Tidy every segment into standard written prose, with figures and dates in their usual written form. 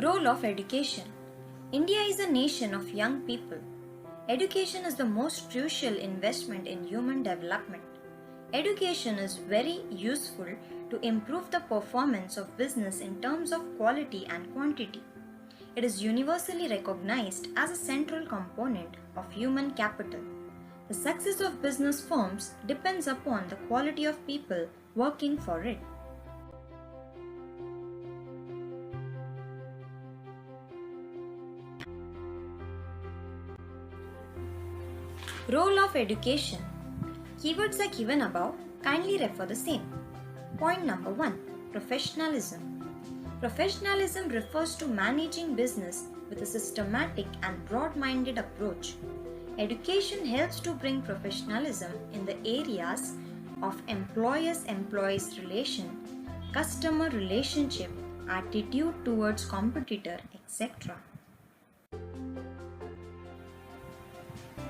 Role of education. India is a nation of young people. Education is the most crucial investment in human development. Education is very useful to improve the performance of business in terms of quality and quantity. It is universally recognized as a central component of human capital. The success of business firms depends upon the quality of people working for it. Role of education. Keywords are given above, kindly refer the same. Point number 1. Professionalism. Professionalism refers to managing business with a systematic and broad-minded approach. Education helps to bring professionalism in the areas of employers-employees relation, customer relationship, attitude towards competitor, etc.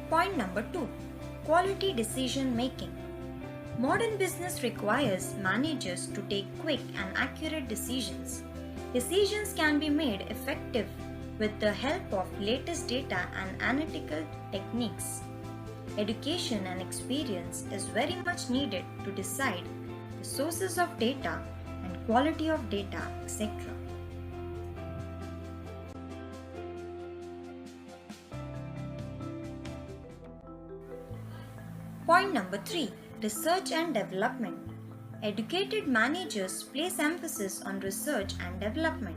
Point number 2. Quality decision making. Modern business requires managers to take quick and accurate decisions. Decisions can be made effective with the help of latest data and analytical techniques. Education and experience is very much needed to decide the sources of data and quality of data, etc. Point number 3. Research and development. Educated managers place emphasis on research and development.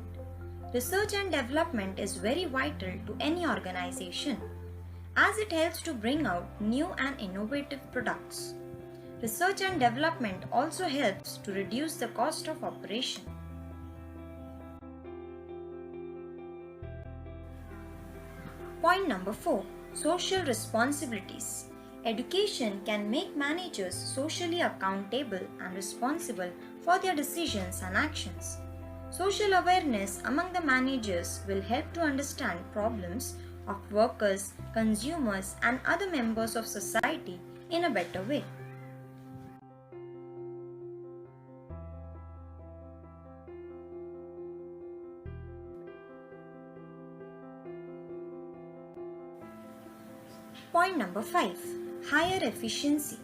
Research and development is very vital to any organization as it helps to bring out new and innovative products. Research and development also helps to reduce the cost of operation. Point number 4. Social responsibilities. Education can make managers socially accountable and responsible for their decisions and actions. Social awareness among the managers will help to understand problems of workers, consumers, and other members of society in a better way. Point number 5. Higher efficiency.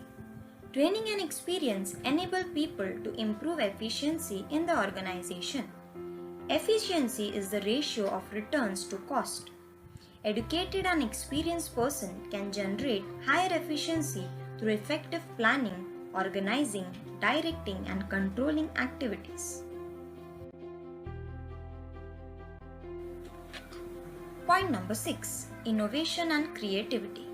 Training and experience enable people to improve efficiency in the organization. Efficiency is the ratio of returns to cost. Educated and experienced person can generate higher efficiency through effective planning, organizing, directing, and controlling activities. Point number 6. Innovation and creativity.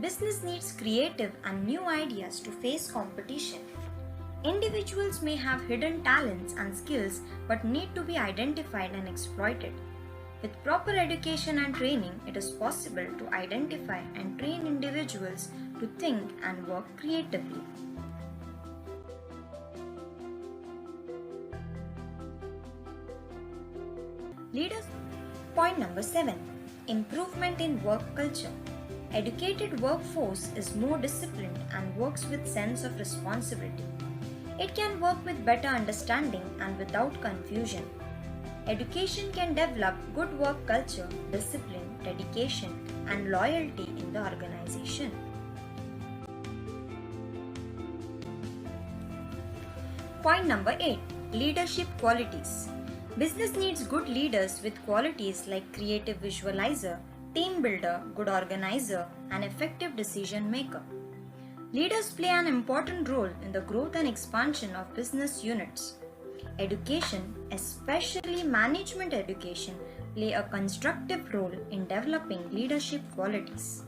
Business needs creative and new ideas to face competition. Individuals may have hidden talents and skills but need to be identified and exploited. With proper education and training, it is possible to identify and train individuals to think and work creatively. Leaders. Point number 7. Improvement in work culture. Educated workforce is more disciplined and works with sense of responsibility. It can work with better understanding and without confusion. Education can develop good work culture, discipline, dedication, and loyalty in the organization. Point number 8. Leadership qualities. Business needs good leaders with qualities like creative visualizer, team builder, good organizer, and effective decision maker. Leaders play an important role in the growth and expansion of business units. Education, especially management education, play a constructive role in developing leadership qualities.